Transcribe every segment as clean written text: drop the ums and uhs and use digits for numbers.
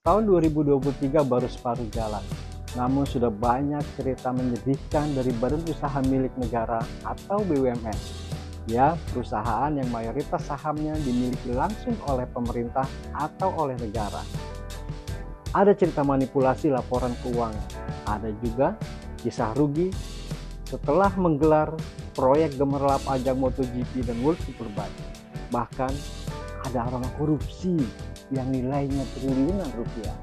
Tahun 2023 baru separuh jalan, namun sudah banyak cerita menyedihkan dari badan usaha milik negara atau BUMN. Ya, perusahaan yang mayoritas sahamnya dimiliki langsung oleh pemerintah atau oleh negara. Ada cerita manipulasi laporan keuangan, ada juga kisah rugi setelah menggelar proyek gemerlap ajang MotoGP dan World Superbike. Bahkan ada aroma korupsi yang nilainya triliunan rupiah.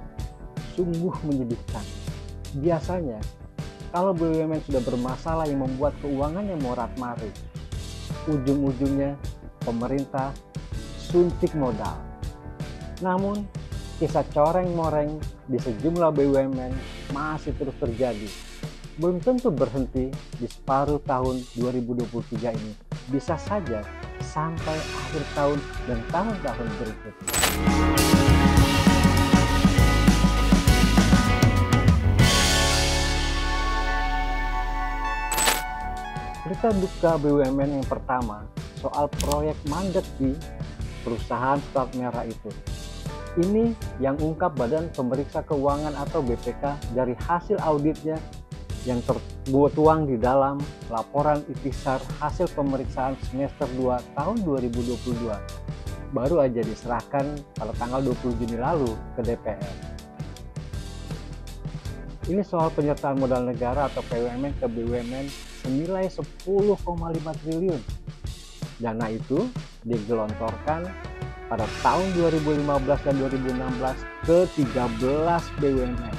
Sungguh menyedihkan. Biasanya, kalau BUMN sudah bermasalah yang membuat keuangannya morat-marit, ujung-ujungnya pemerintah suntik modal. Namun, kisah coreng-moreng di sejumlah BUMN masih terus terjadi. Belum tentu berhenti di separuh tahun 2023 ini. Bisa saja sampai akhir tahun dan tahun-tahun berikutnya. Berita duka BUMN yang pertama soal proyek mandek di perusahaan plat merah itu. Ini yang ungkap Badan Pemeriksa Keuangan atau BPK dari hasil auditnya yang tertuang di dalam laporan ikhtisar hasil pemeriksaan semester 2 tahun 2022. Baru aja diserahkan pada tanggal 20 Juni lalu ke DPR. Ini soal penyertaan modal negara atau PUMN ke BUMN senilai 10,5 triliun. Dana itu digelontorkan pada tahun 2015 dan 2016 ke 13 BUMN.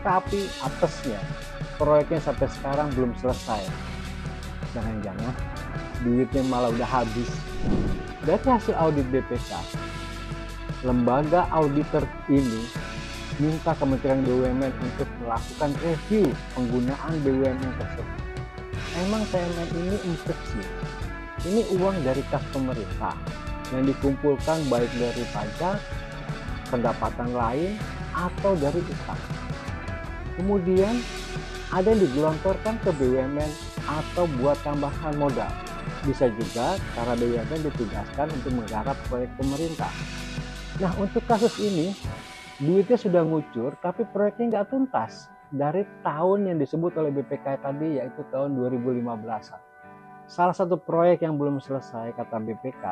Tapi apesnya, proyeknya sampai sekarang belum selesai. Jangan-jangan duitnya malah udah habis. Dari hasil audit BPK, lembaga auditor ini minta Kementerian BUMN untuk melakukan review penggunaan BUMN tersebut. Emang TMN ini empuk sih. Ini uang dari kas pemerintah yang dikumpulkan baik dari pajak, pendapatan lain, atau dari utang. Kemudian ada yang digelontorkan ke BUMN atau buat tambahan modal. Bisa juga karena BUMN ditugaskan untuk menggarap proyek pemerintah. Nah, untuk kasus ini, duitnya sudah ngucur tapi proyeknya nggak tuntas dari tahun yang disebut oleh BPK tadi, yaitu tahun 2015-an. Salah satu proyek yang belum selesai kata BPK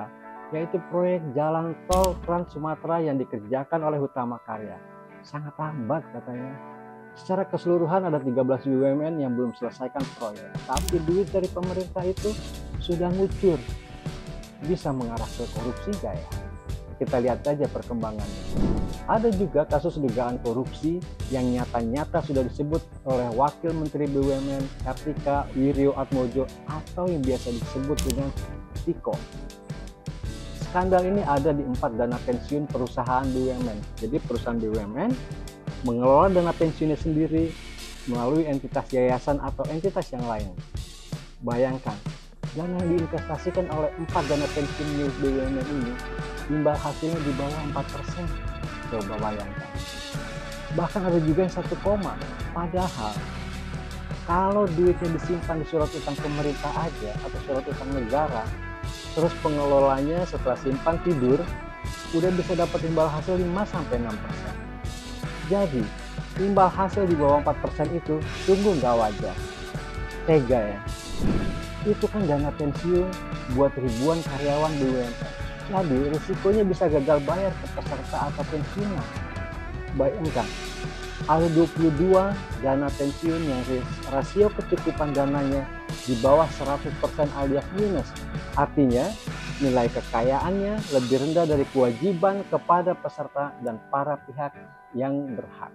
yaitu proyek jalan tol Trans Sumatera yang dikerjakan oleh Hutama Karya. Sangat lambat katanya. Secara keseluruhan ada 13 BUMN yang belum selesaikan proyek, tapi duit dari pemerintah itu sudah ngucur. Bisa mengarah ke korupsi nggak ya? Kita lihat saja perkembangannya. Ada juga kasus dugaan korupsi yang nyata-nyata sudah disebut oleh Wakil Menteri BUMN Kartika Wirjoatmojo atau yang biasa disebut dengan Tiko. Skandal ini ada di 4 dana pensiun perusahaan BUMN. Jadi perusahaan BUMN mengelola dana pensiunnya sendiri melalui entitas yayasan atau entitas yang lain. Bayangkan, dana yang diinvestasikan oleh 4 dana pensiun milik BUMN ini imbal hasilnya di bawah 4%. Coba bayangkan. Bahkan ada juga yang 1 koma. Padahal kalau duitnya disimpan di surat utang pemerintah aja atau surat utang negara, terus pengelolanya setelah simpan tidur, udah bisa dapat imbal hasil 5-6%. Jadi, imbal hasil di bawah 4% itu sungguh nggak wajar. Tega ya. Itu kan dana pensiun buat ribuan karyawan BUMN. Jadi, risikonya bisa gagal bayar ke peserta atau pensiunan. Bayangkan, ada 22 dana pensiun yang rasio kecukupan dananya di bawah 100% alias minus. Artinya, nilai kekayaannya lebih rendah dari kewajiban kepada peserta dan para pihak yang berhak.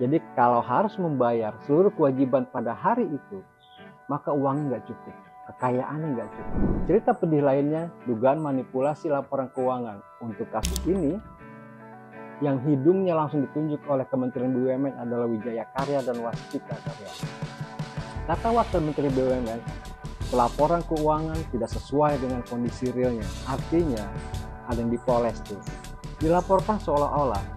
Jadi kalau harus membayar seluruh kewajiban pada hari itu, maka uangnya nggak cukup, kekayaannya nggak cukup. Cerita pedih lainnya, dugaan manipulasi laporan keuangan. Untuk kasus ini, yang hidungnya langsung ditunjuk oleh Kementerian BUMN adalah Wijaya Karya dan Waskita Karya. Kata Wakil Menteri BUMN, pelaporan keuangan tidak sesuai dengan kondisi realnya. Artinya ada yang dipoles tuh. Dilaporkan seolah-olah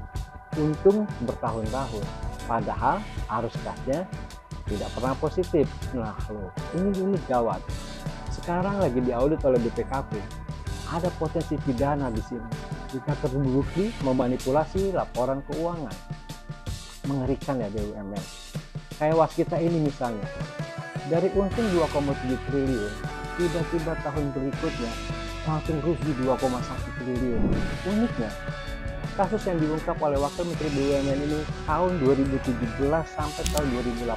untung bertahun-tahun, padahal arus kasnya tidak pernah positif. Nah loh, ini gawat. Sekarang lagi diaudit oleh BPKP. Ada potensi pidana di sini. jika terbukti memanipulasi laporan keuangan. Mengerikan ya BUMN. Kayak waskita ini misalnya, dari untung 2,7 triliun, tiba-tiba tahun berikutnya langsung rugi 2,1 triliun. Uniknya, kasus yang diungkap oleh Wakil Menteri BUMN ini tahun 2017 sampai tahun 2018.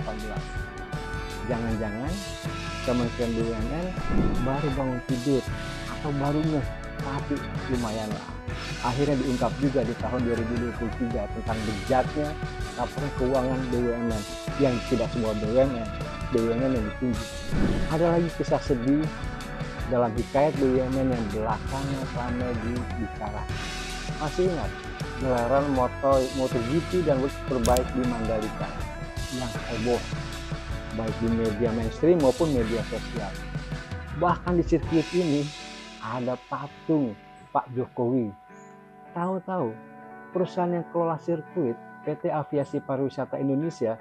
Jangan-jangan Kementerian BUMN baru bangun tidur atau baru ngeh, tapi lumayan lah. Akhirnya diungkap juga di tahun 2023 tentang bejatnya laporan keuangan BUMN yang tidak semua BUMN yang ditunjuk. Ada lagi kisah sedih dalam hikayat BUMN yang belakangan ramai dibicarakan. Masih ingat gelaran MotoGP dan World Superbike di Mandalika yang heboh baik di media mainstream maupun media sosial. Bahkan di sirkuit ini ada patung Pak Jokowi. Tahu-tahu perusahaan yang kelola sirkuit, PT Aviasi Pariwisata Indonesia,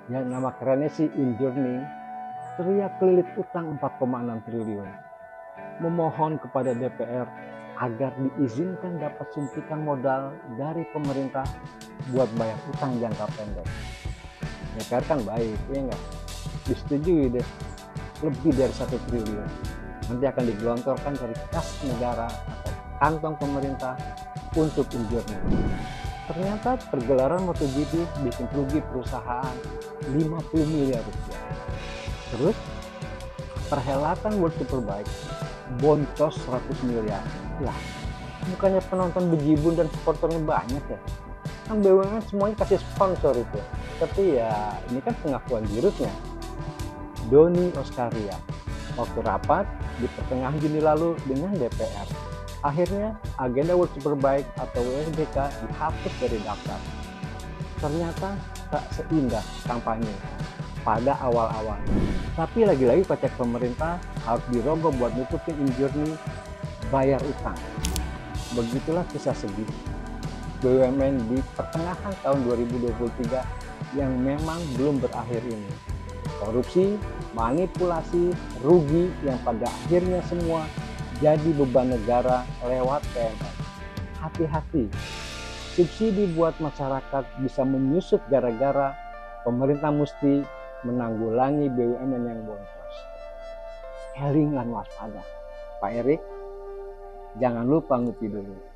yang nama kerennya sih InJourney, teriak kelilit utang 4,6 triliun. Memohon kepada DPR agar diizinkan dapat suntikan modal dari pemerintah buat bayar utang jangka pendek. DPR kan baik, ya enggak? Disetujui deh, lebih dari 1 triliun. Nanti akan digelontorkan dari kas negara atau kantong pemerintah untuk InJourney. Ternyata pergelaran MotoGP bikin rugi perusahaan 50 miliar rupiah. Terus perhelatan World Superbike boncos 100 miliar. Lah, bukannya penonton bejibun dan supporternya banyak ya? Kan BUMN semuanya kasih sponsor itu. Tapi ya ini kan pengakuan dirutnya. Doni Oskaria waktu rapat di pertengahan Juni lalu dengan DPR. Akhirnya agenda World Superbike atau WSBK dihapus dari daftar. Ternyata tak seindah kampanye pada awal-awal. Tapi lagi-lagi kocek pemerintah harus dirogoh buat nutupin InJourney bayar utang. Begitulah kisah sedih BUMN di pertengahan tahun 2023 yang memang belum berakhir ini. Korupsi, manipulasi, rugi yang pada akhirnya semua jadi beban negara lewat PNS. Hati-hati, subsidi buat masyarakat bisa menyusut gara-gara pemerintah mesti menanggulangi BUMN yang boncos. Eling lan waspada. Pak Erik, jangan lupa ngopi dulu.